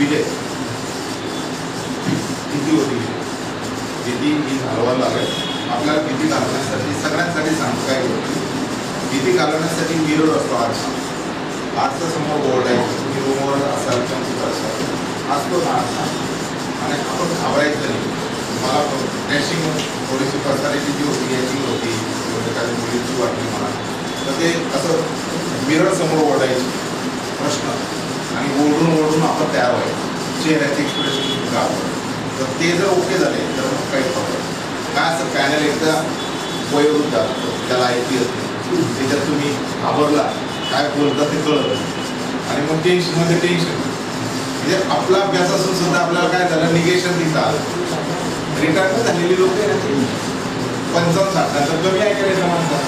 विजय भीती होती, भीती ही घालवायला लागेल आपल्याला. भीती घालवण्यासाठी सगळ्यांसाठी सांगतो काय गोष्टी. भीती घालवण्यासाठी मिरर असतो आरसा समोर बोर्ड आहे, तुम्ही रूमवर असाल किंवा कुठं असाल असतो ना आरसा, आणि आपण घाबरायचं नाही. मला ड्रेसिंग थोडीशी पर्सनॅलिटी जी होती याची होती, एखाद्या मुलीची वाटली मला, तर ते असं मिरर समोर ओढायची प्रश्न, आणि ओढून आपण तयार व्हायचं, चेहऱ्याचे एक्सप्रेशन गावं. तर ते जर ओके झाले तर मग काही प्रॉब्लेम काय. असं पॅनल एकदा वयोवृद्ध असतो, त्याला ऐकू येत नाही, त्याच्यात तुम्ही घाबरला काय बोलता ते कळत, आणि मग टेन्शनमध्ये टेन्शन, म्हणजे आपला अभ्यास असून सुद्धा आपल्याला काय झालं, निगेशन दिसतं आलं. रिटायरमेंट झालेली लोक आहे ना 55-60 नंतर कमी ऐकायला म्हणतात.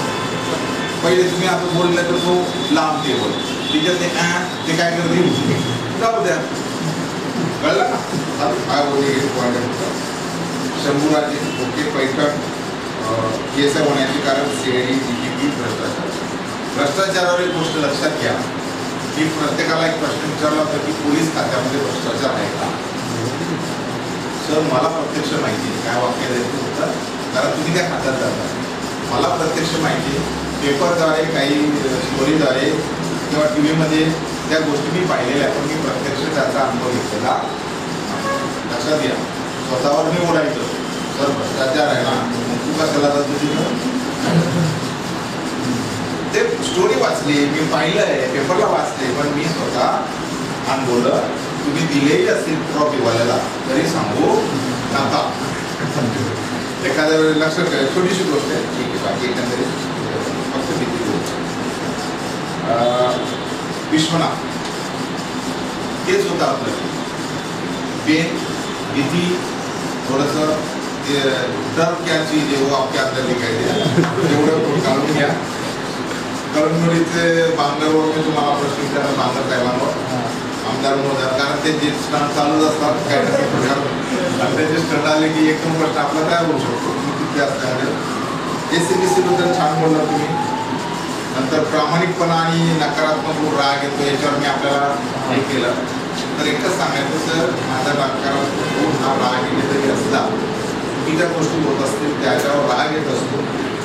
पहिले तुम्ही आता बोललं तर तो लांब ते बोल, तिच्यात ते काय करते जाऊ द्या, कळलं ना. काय बोलले शंभूराजे ओके पैठण केस होण्याचे कारण सीआयडी DGP भ्रष्टाचारावर एक गोष्ट लक्षात घ्या की प्रत्येकाला एक प्रश्न विचारला होता की पोलीस खात्यामध्ये भ्रष्टाचार आहे का. सर मला प्रत्यक्ष माहिती आहे, काय वाक्य द्यायचं होतं कारण तुम्ही त्या खात्यात जाता. मला प्रत्यक्ष माहिती आहे, पेपरद्वारे काही स्टोरीद्वारे किंवा TV त्या गोष्टी मी पाहिलेल्या, पण मी प्रत्यक्ष त्याचा अनुभव घेतलेला. लक्षात घ्या, स्वतःवर मी ओढायचं सर भ्रष्टाचार आहे ना, तू कशाला जातो तिथं. ते स्टोरी वाचली, मी पाहिलं आहे, पेपरला वाचले, पण मी स्वतः अनुभवलं. तुम्ही दिलेही असतील प्रॉफिटवाल्याला तरी सांगू नका. एखाद्या वेळेस लक्षात ठेवा, छोटीशी गोष्ट आहे, ठीक आहे. बाकी एकंदरीत फक्त भीती गोष्ट. विश्वनाथ तेच होतं आपलं, पेन भीती थोडंसं डर क्या चीज आहे वो आपल्या अंदर दिखाई द्या, एवढं काढून घ्या. कळमनुरीचे बांगरवर मी तुम्हाला प्रश्न विचारला, बांगर साहेबांवर आमदार महोदय, कारण ते जे स्टंट चालूच असतात काय आणि त्याचे स्टंट आले की एकदम प्रश्न आपला तयार होऊ शकतो. तुम्ही किती असतात ACBC बद्दल छान बोलला तुम्ही. नंतर प्रामाणिकपणा आणि नकारात्मक राग येतो याच्यावर मी आपल्याला हे केलं. तर एकच सांगायचं सर, माझा नकारात्मक हा राग येण्यातही असला, चुकीच्या गोष्टी होत असतील त्याच्यावर राग येत असतो,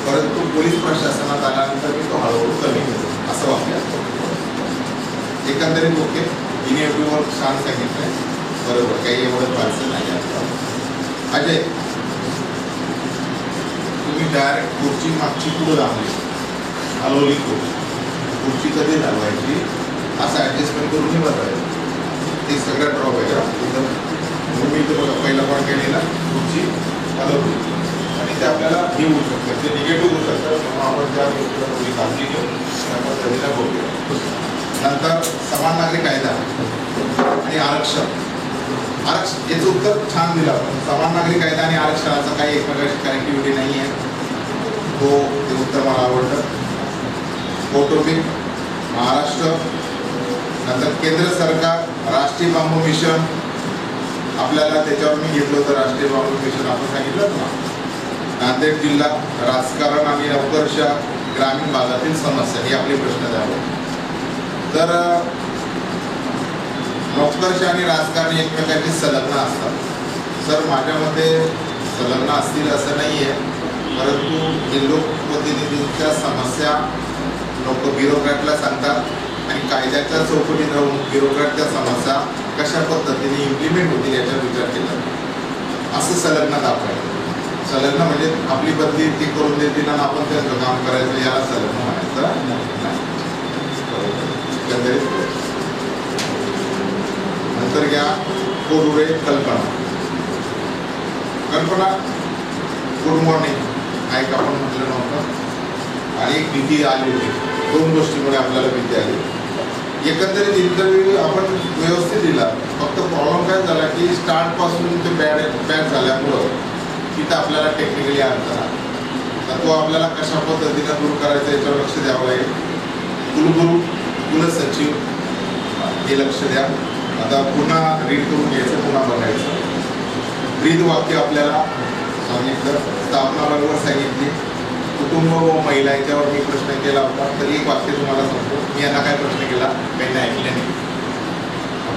परंतु पोलीस प्रशासनात आल्यानंतर मी तो हळूहळू कमी होतो असं वाटतं. एकंदरीत ओके, इनिव्हेटिव्हवर छान सांगितलंय, बरोबर, काही एवढं फारसं नाही आहे. अजय, तुम्ही डायरेक्ट खुर्ची मागची पुढे लावली, हलवली खुर्ची कधी घालवायची असं ॲडजस्टमेंट करून बघायचं. ते सगळं ड्रॉप आहे. मी इथं बघा पहिला पॉईंट केलेला, खुर्ची हलवली आणि ते आपल्याला हे होऊ शकतं, ते निगेटिव्ह होऊ शकतं. म्हणून आपण त्या गोष्टीला थोडी काळजी घेऊन त्या पद्धतीला बघूया. नंतर समान नागरी कायदा आणि आरक्षण. याचं उत्तर छान दिलं आपण. समान नागरी कायदा आणि आरक्षणाचा काही एकमेकांशी कनेक्टिव्हिटी नाही आहे, ते उत्तर मला आवडतं. कौटुंबिक महाराष्ट्र, नंतर केंद्र सरकार, राष्ट्रीय बांबू मिशन, आपल्याला त्याच्यावर मी घेतलं होतं राष्ट्रीय बांबू मिशन, आपण सांगितलं ना. नांदेड जिल्हा, राजकारण आणि नवकरशा ग्रामीण भागातील समस्या, हे आपले प्रश्न द्यावे. तर नोकरशा आणि राजकारण एकमेकांची संलग्न असतात. सर माझ्या मते संलग्न असतील असं नाही आहे, परंतु हे लोकप्रतिनिधींच्या समस्या लोक ब्युरोक्रॅटला सांगतात आणि कायद्याच्या चौकटीत राहून ब्युरोक्रॅटच्या समस्या कशा पद्धतीने इम्प्लिमेंट होतील याचा विचार केला, असं संलग्न दाखवायचं. संलग्न म्हणजे आपली बदली ती करून देतील आणि आपण त्याचं काम करायचं, याला संलग्न म्हणायचं नाही. नंतर घ्या कोरुरे कल्पना गुड मॉर्निंग, ऐक आपण म्हटलं नव्हतं, आणि एक भीती आली होती. दोन गोष्टीमुळे आपल्याला भीती आली. एकंदरीत इंटरव्ह्यू आपण व्यवस्थित दिला, फक्त प्रॉब्लेम काय झाला की स्टार्टपासून ते बॅड झाल्यामुळं तिथं आपल्याला टेक्निकली अडचण आली. तर तो आपल्याला कशा पद्धतीने दूर करायचा याच्यावर लक्ष द्यावं लागेल. कुलगुरू, कुलसचिव, हे लक्ष द्या. आता पुन्हा रीड करून घ्यायचं, पुन्हा बघायचं. ब्रीद वाक्य आपल्याला सांगितलं, स्थापना बरोबर सांगितली. कुटुंब व महिला याच्यावर मी प्रश्न केला होता, तर एक वाक्य तुम्हाला सांगतो. मी यांना काय प्रश्न केला, काही नाही ऐकले नाही.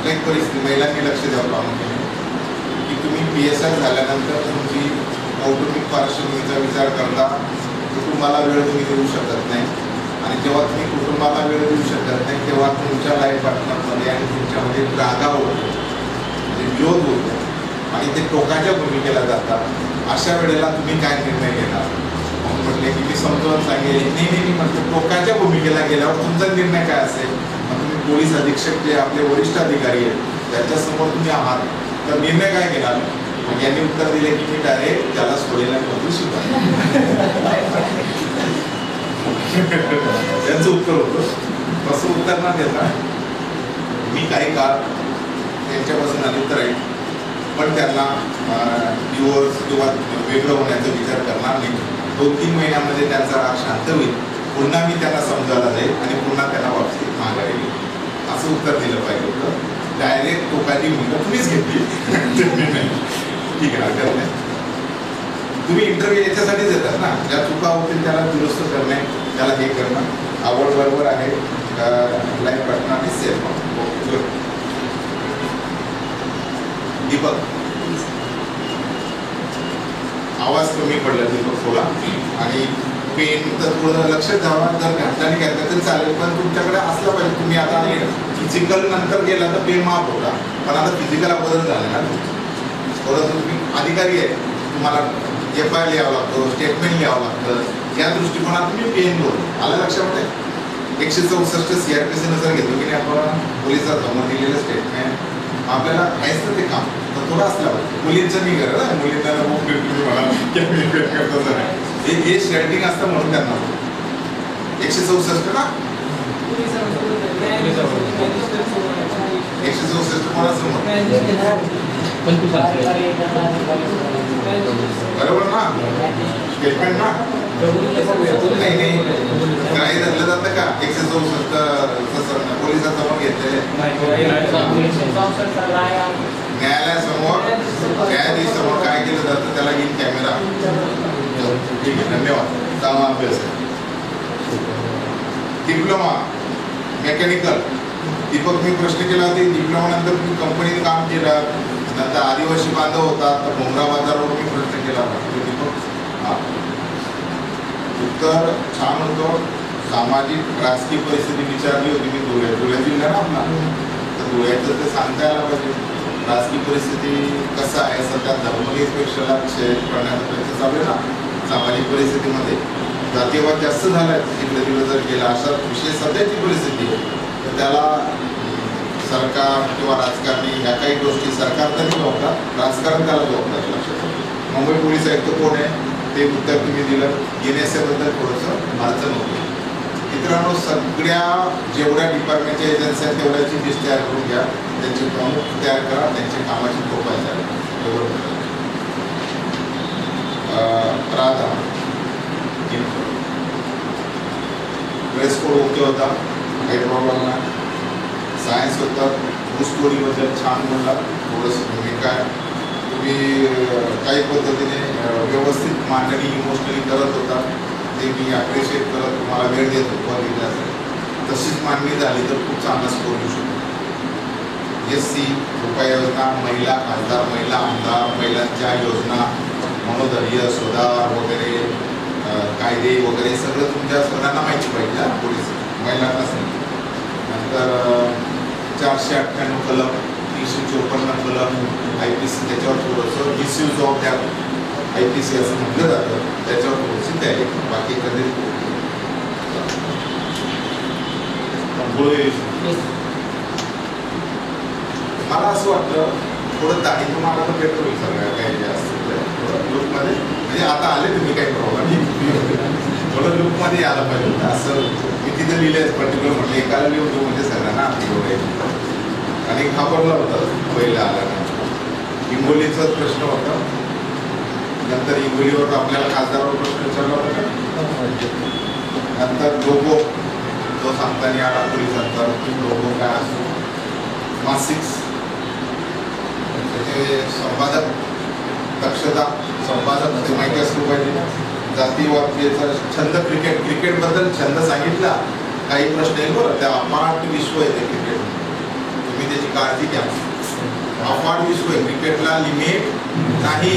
कुठल्याही परिस्थिती महिलांनी लक्ष द्यावं प्रामुख्याने की तुम्ही PSI झाल्यानंतर तुमची कौटुंबिक पार्श्वभूमीचा विचार करता कुटुंबाला वेळ तुम्ही देऊ शकत नाही आणि जेव्हा तुम्ही कुटुंबाला वेळ देऊ शकत नाही तेव्हा तुमच्या लाईफ पार्टनरमध्ये आणि तुमच्यामध्ये रागा होतो म्हणजे विरोध होतो आणि ते टोकाच्या भूमिकेला जातात. अशा वेळेला तुम्ही काय निर्णय घेणार? मग म्हटले की मी समजावून सांगेल नाही म्हटलं टोकाच्या भूमिकेला गेल्यावर तुमचा निर्णय काय असेल? मग तुम्ही पोलीस अधीक्षक जे आपले वरिष्ठ अधिकारी आहेत त्याच्यासमोर तुम्ही आहात तर निर्णय काय घेणार? मग यांनी उत्तर दिले की मी डायरेक्ट त्याला सोडेल आणि बदलू शिकवा. त्यांचं उत्तर होतं. तसं उत्तर न देता मी काही काळ त्यांच्यापासून अलिप्त राहील पण त्यांना डिवोर्स किंवा वेगळं होण्याचा विचार करणार नाही. 2-3 महिन्यामध्ये त्यांचा राग शांत होईल. पुन्हा मी त्यांना समजायला जाईल आणि पुन्हा त्यांना वापसी माघारी येईल. असं उत्तर दिलं पाहिजे होतं. डायरेक्ट टोकाची भूमिका तुम्हीच घेतली. ठीक आहे, हरकत नाही. तुम्ही इंटरव्ह्यू याच्यासाठीच येतात ना, ज्या चुका होतील त्याला दुरुस्त करणे, त्याला हे करणं आवड बरोबर आहे. लाईफ पार्टनर आणि सेफ. दीपक आवाज कमी पडला दीपक थोडा आणि पेन तर थोडं लक्ष द्यावा. जर घातल्याने घातलं तर चालेल पण तुमच्याकडे असलं पाहिजे. तुम्ही आता फिजिकल नंतर गेला तर पेन माफ होता पण आता फिजिकल बदल झाला ना थोडं. तुम्ही अधिकारी आहे तुम्हाला FIR लिहावं लागतो, स्टेटमेंट लिहावं लागतं. या दृष्टिकोनात तुम्ही पेन बोल आलं लक्षामध्ये. 164 CRPC नुसार घेतो की नाही आपण पोलिसात जमा दिलेलं स्टेटमेंट आपल्याला आहेच ना ते काम तर थोडं असलं पाहिजे. मुलींचं नाही करत ना, मुलींना मला हे शेल्टिंग असतं म्हणून त्यांना 164 ना 164 कोणासमोर बरोबर ना स्टेटमेंट ना नाही काही धरलं जातं का 164 पोलिसांसमोर घेतलेले न्यायालयासमोर न्यायाधीशासमोर काय केलं जातं त्याला इन कॅमेरा. ठीक आहे, धन्यवाद. चांगला अभ्यास आहे. डिप्लोमा मेकॅनिकल दीपक मी प्रश्न केला होता. डिप्लोमा नंतर तुम्ही कंपनीत काम केलं नंतर आदिवासी बांधव होता तर भोंगरा बाजारावर मी प्रश्न केला होता दीपक. हा उत्तर छान होतं. सामाजिक राजकीय परिस्थिती विचारली होती मी. धुळे जिल्हा ना आपला तर धुळ्याचं ते सांगता यायला पाहिजे. राजकीय परिस्थिती कसं आहे सध्या धर्मनिरपेक्षला विषय करण्याचा प्रयत्न चालू आहे ना. सामाजिक परिस्थितीमध्ये जातीयवाद जास्त झाला आहे इकडे तिकडे जर गेला अशा विषय सध्याची परिस्थिती आहे तर त्याला सरकार किंवा राजकारणी ह्या काही गोष्टी सरकार तरी जबाबदार राजकारण त्याला जबाबदार. लक्षात मुंबई पोलीस आयुक्त कोण आहे ते उत्तर तुम्ही दिलं. NSA बद्दल थोडंसं अडचण होती. मित्रांनो सगळ्या जेवढ्या डिपार्टमेंटच्या एजन्सी आहेत तेवढ्याची लिस्ट तयार करून घ्या. त्यांचे प्रमुख तयार करा. त्यांच्या कामाची प्रोफाईल तयार करा. राधा ड्रेस कोड ओके होता काही प्रॉब्लेम नाही. सायन्स होतं. स्टोरीबद्दल छान बोलला. थोडंसं भूमिका तुम्ही काही पद्धतीने व्यवस्थित मांडणी इमोशनली करत होता ते मी ॲप्रिशिएट करत तुम्हाला वेळ देत होतो. तशीच मांडणी झाली तर खूप चांगला स्कोर येऊ शकतो. SC उपाययोजना महिला खासदार महिला आमदार महिलांच्या योजना मनोधैर्य सुधार वगैरे कायदे वगैरे सगळं तुमच्या सगळ्यांना माहिती पाहिजे. पोलीस महिलांनाच नाही. नंतर 498 कलम 354 कलम IPC त्याच्यावर थोडंसं मिसयूज ऑफ दॅट IPC असं म्हटलं जातं त्याच्यावर थोडीशी तयारी. बाकी कधी मला असं वाटतं थोडं दाढी मला तर बेटर होईल सगळ्या काही जे असतं थोडं लुकमध्ये म्हणजे आता आले तुम्ही काही प्रॉब्लेम थोडं लुकमध्ये आलं पाहिजे होतं. असं मी तिथे लिहिलं पर्टिक्युलर म्हटलं एकाला लिहून म्हणजे सगळ्यांना एवढं आणि घाबरला होता पहिला आल्यानंतर. हिंगोलीचाच प्रश्न होता. नंतर हिंगोलीवर आपल्याला खासदारावर प्रश्न विचारला होता. नंतर लोगो जो सांगताना आला पोलिसांचा लोगो काय असतो मासिक्स त्याचे संपादक दक्षता संपादक ते माहिती असलं पाहिजे. जातीवाद छंद क्रिकेटबद्दल छंद सांगितला काही प्रश्न येईल बरं त्या अपाट विश्व आहे ते क्रिकेट तुम्ही त्याची काळजी घ्या. अफाट विश्व आहे, क्रिकेटला लिमिट नाही.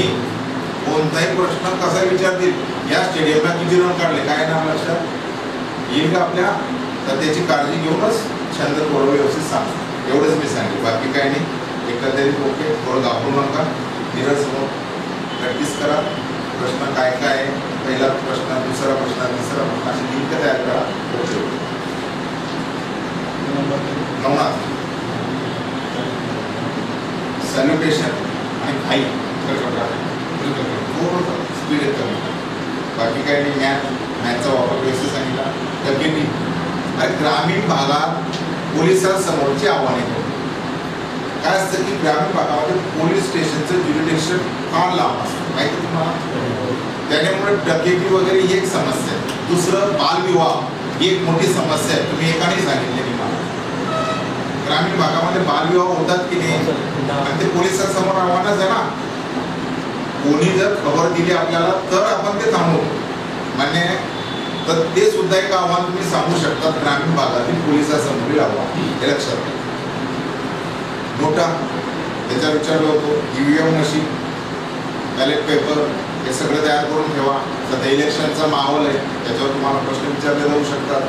कोणताही प्रश्न कसा विचारतील, या स्टेडियमला किती रन काढले, काय नाव लक्षात येईल का आपल्या, तर त्याची काळजी घेऊनच छंद थोडं व्यवस्थित सांग. एवढंच मी सांगेन, बाकी काय नाही. एकंदरीत ओके, थोडं घाबरू नका, धीरज समोर प्रॅक्टिस करा. प्रश्न काय काय आहे, पहिला प्रश्न, दुसरा प्रश्न, तिसरा प्रश्न, अशी लिंक तयार करा. ओके, नवनाथ सॅल्युटेशन आणि घाई स्पीड येतं. बाकी काही नाही. मॅथचा वापर व्यवस्थित सांगितला. डब्ल्यूपी आणि ग्रामीण भागात पोलिसांसमोरची आव्हाने काय असतं की ग्रामीण भागामध्ये पोलीस स्टेशनचं ज्युरिडिक्शन फार लांब असतं, माहिती तुम्हाला. त्याच्यामुळे डकेती वगैरे ही एक समस्या आहे. दुसरं बालविवाह ही एक मोठी समस्या आहे. तुम्ही एकाने सांगितलेली मला. ग्रामीण भागामध्ये बालविवाह होतात की नाही, आणि ते पोलिसांसमोर आव्हानच आहे ना. कोणी जर खबर दिली आपल्याला तर आपण ते थांबवू, मान्य आहे. तर ते सुद्धा एक आव्हान तुम्ही सांगू शकता ग्रामीण भागातील पोलिसांसमोरील आव्हान. हे लक्षात घ्या. नोटा त्याचा विचारलं होतो. EVM मशीन, बॅलेट पेपर हे सगळं तयार करून ठेवा. सध्या इलेक्शनचा माहोल आहे, त्याच्यावर तुम्हाला प्रश्न विचारले जाऊ शकतात.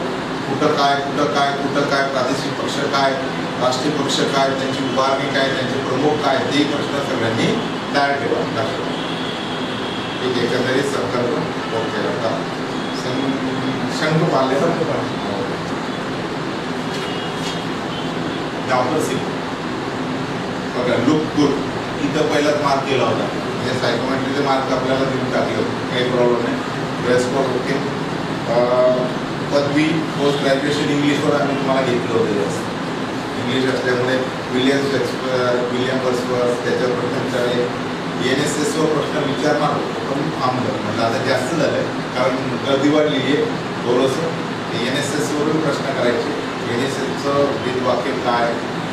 कुठं काय, कुठं काय, कुठं काय, प्रादेशिक पक्ष काय, राष्ट्रीय पक्ष काय, त्यांची उभारणी काय, त्यांचे प्रमुख काय, ते प्रश्न सगळ्यांनी तयार ठेवा. एक एकंदरीत संकल्प ओके. आता शंखपाल बघा, लुक गुड इथं पहिलाच मार्क केला होता. म्हणजे सायकोमेट्रीचे मार्क आपल्याला देऊन टाकले होते, काही प्रॉब्लेम नाही. Dress code okay. पदवी पोस्ट ग्रॅज्युएशन इंग्लिशवर आम्ही तुम्हाला घेतलं होतं. जास्त इंग्लिश असल्यामुळे विलियम वर्सवर्थ त्याच्यावर प्रश्न विचारले. NSSवर प्रश्न विचारणार होतो पण थांबलं, म्हटलं आता जास्त झालं कारण गर्दी वाढलेली आहे थोडंसं. NSSवरून प्रश्न करायचे. NSSचं वेदवाक्य काय,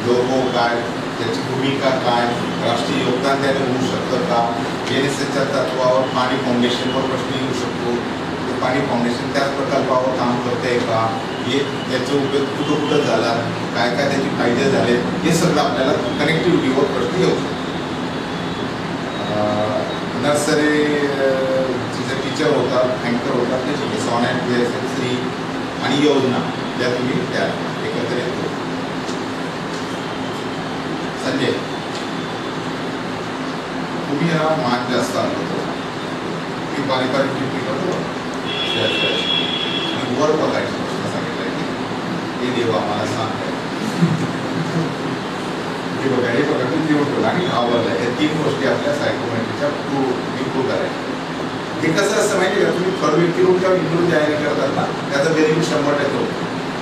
लोगो काय, त्याची भूमिका काय, राष्ट्रीय योगदान त्याने होऊ शकतं का, NSSच्या तत्वावर पाणी फाउंडेशनवर प्रश्न येऊ शकतो. ते पाणी फाउंडेशन त्याच प्रकल्पावर काम करते का, हे त्याचा उपयोग कुठं कुठं झाला, काय काय त्याचे फायदे झाले, हे सगळं आपल्याला कनेक्टिव्हिटीवर प्रश्न येऊ शकतो. नर्सरी तिचा टीचर होता, अँकर होता, त्याची सॉनेट, श्री आणि योजना त्या तुम्ही त्या एकत्रित. संजय तुम्ही हा मान जास्त आलो होतो, मी बारीक बारीक टिप्पणी करतो. वर बघायचं प्रश्न सांगितलं की हे देवा मला सांग हे बघा, हे बघा तुम्ही देऊन ठेवलं आणि आवडलं. या 3 गोष्टी आपल्या सायकोमेट्रीच्या इम्प्रूव्ह करायच्या. हे कसं असतं माहिती आहे का, तुम्ही थर्ड व्यक्तीकडून जेव्हा इंटरव्ह्यू तयारी करतात ना, त्याचा बेनिफिट 100% होतो.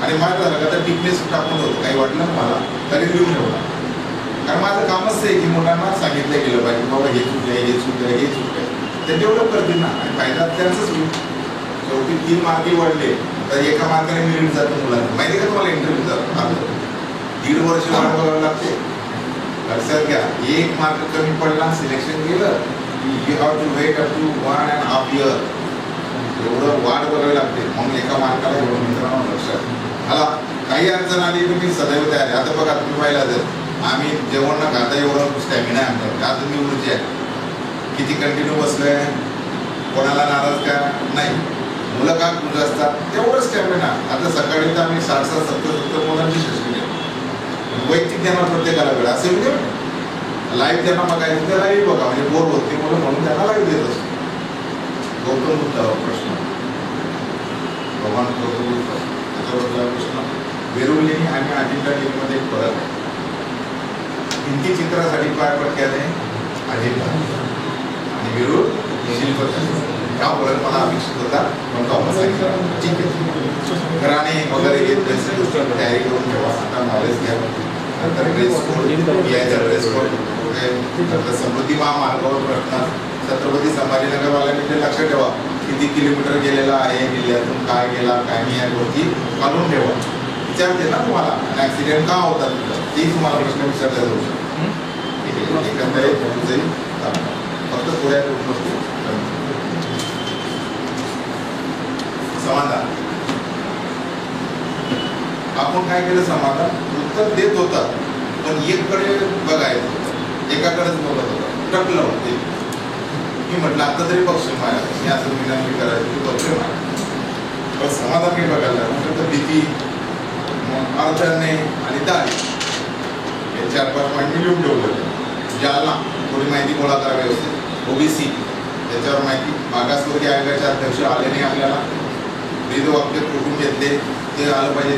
आणि माझं झालं का तर टिकनेस टाकून होतो, काही वाटलं मला तरी लिहून ठेवला. कारण माझं कामच आहे की मुलांना सांगितलं गेलं पाहिजे बाबा हे चुकलं, हे चुकलं, हे चुकलं, ते डेव्हलप करतील ना. आणि फायदा त्यांचाच होईल. शेवटी 3 मार्क वाढले तर एका मार्काने मिळून जातं मुलांना. माहिती का तुम्हाला इंटरव्ह्यू जातं 1.5 वर्ष वाट बघावं लागते. लक्षात घ्या, 1 मार्क कमी पडला सिलेक्शन गेलं, you have to wait up to 1.5 year. एवढं वाट बघावी लागते. मग एका मार्काला एवढं मित्रांनो लक्षात. मला काही अडचण आली की मी सदैव तयार आहे. आता बघा तुम्ही पाहिला तर आम्ही जेवण न खाता एवढं स्टॅमिना आहे आमच्याकडे. अजून मी ऊर्जा आहे. किती कंटिन्यू बसलोय, कोणाला नाराज का नाही, मुलं का खुश असतात तेवढं स्टॅमिना. आता सकाळी तर आम्ही 60-60, 70-70 मुलांची शिक्षण केली. वैयक्तिक त्यांना प्रत्येकाला वेळ असेल म्हणजे लाईव्ह त्यांना बघायचं तर लाईव्ह बघा, म्हणजे बोर होते मुलं म्हणून त्यांना लाईव्ह देत असतो. गौतम बुद्धावर प्रश्न, भगवान गौतम बुद्ध त्याच्याबद्दल प्रश्न. वेरुळलेणी आणि अजिंठा लेणीमध्ये एक फरक आहे. भिंतीचित्रासाठी काय प्रख्यात आहे अजिंठा आणि वेरूळ शिल्पकला. हा फरक मला अपेक्षित होता पण तो आपण सांगितलं. ठीक आहे, घराणे वगैरे घेत तयारी करून ठेवा. आता नॉलेज घ्या. नंतर ड्रेस कोड यायचा, ड्रेस कोड नंतर समृद्धी महामार्गावर प्रश्न. छत्रपती संभाजीनगरवाल्यांनी ते लक्षात ठेवा किती किलोमीटर गेलेला आहे, जिल्ह्यातून काय गेला काय नाही, या गोष्टी काढून ठेवा. विचारते ना तुम्हाला ऍक्सिडेंट का होतात ते तुम्हाला प्रश्न विचारला जाऊ शकतो. ठीक आहे, एकंदरीत फक्त थोड्या गोष्टी. समाधान आपण काय केलं, समाधान उत्तर देत होतात पण एककडे बघायचं, एकाकडेच बघत होता, टकलं होते. मी म्हटलं आता तरी बक्षीस मारा, मी असं विनंती करायची की बक्षीस मारा. पण समाधान काही बघायला म्हटलं तर भीती, मग अडचणी आणि दाढी हे 4-5 पॉईंट मी लिहून ठेवलं. जालना थोडी माहिती गोळा करा व्यवस्थित. ओबीसी त्याच्यावर माहिती. मागासवर्गीय आयोगाचे अध्यक्ष आले नाही आपल्याला. ब्रीद वाक्य कुठून घेतले ते आलं पाहिजे,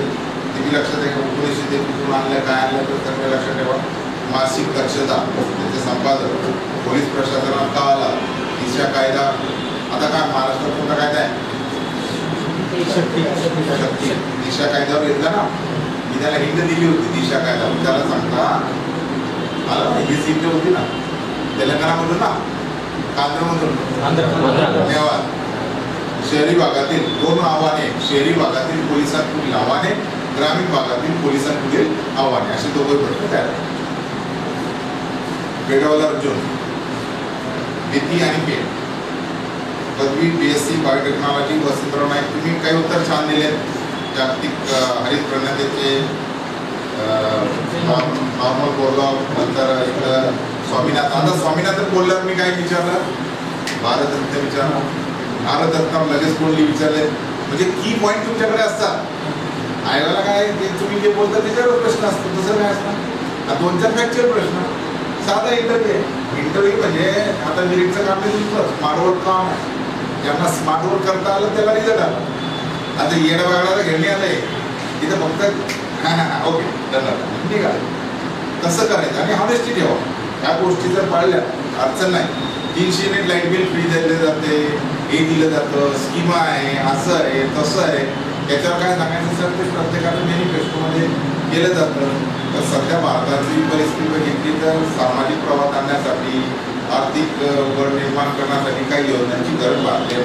ते मी लक्षात ठेवा. 1900 ते कुठून आणलं, काय आणलं तर सगळं लक्षात ठेवा. मासिक दक्षता त्याचे संपादक, पोलीस प्रशासनात का आला, दिशा कायदा. आता काय महाराष्ट्रात कोणता कायदा आहे? शक्ती. दिशा कायद्यावर येतला ना, मी त्याला हिंद दिली होती. दिशा कायदा त्याला सांगता आला ना, ही सीट होती ना तेलंगणामधून ना, आंध्रमधून, धन्यवाद. शहरी भागातील 2 आव्हाने, शहरी भागातील पोलिसांपुढील आव्हाने, ग्रामीण भागातील पोलिसांपुढील आव्हाने, असे दोघे प्रश्न तयार. पेडवाला अर्जुन, भीती आणि पेन. पदवी BSc बायोटेक्नॉलॉजी. वसंतराव नाईक, तुम्ही काही उत्तर छान दिले. जागतिक हरित प्रणतेचे नॉर्मल बोललो. नंतर इकडं स्वामीनाथन. आता स्वामीनाथन बोलल्यावर मी काय विचारलं, भारतरत्न विचारलं. भारतरत्न लगेच कोणली विचारले. म्हणजे की पॉईंट तुमच्याकडे असतात. आयोगाला काय ते तुम्ही जे बोलता त्याच्यावर प्रश्न असतो, तसं काय असतं. 2-4 फॅक्चर प्रश्न. साधा इंटरव्ह्यू म्हणजे आता मिरिटचं काम नाही तुमचं, स्मार्टवर्क काम आहे. ज्यांना स्मार्टवर्क करता आलं त्याला रिझल्ट आला. आता येणं बघायला घेणे आलं आहे तिथं फक्त ओके धन्यवाद ठीक आहे. तसं करायचं आणि हॉनेस्टी ठेवा. ह्या गोष्टी जर पाळल्या अडचण नाही. 300 युनिट लाईट बिल फ्री दिले जाते, हे दिलं जातं, स्कीमा आहे, असं आहे तसं आहे. याच्यावर काय सांगायचं सर, ते प्रत्येकाच्या मॅनिफेस्टोमध्ये केलं जातं. तर सध्या भारताची परिस्थिती बघितली तर सामाजिक प्रवाह आणण्यासाठी, आर्थिक बळ निर्माण करण्यासाठी काही योजनांची गरज भासलेली आहे.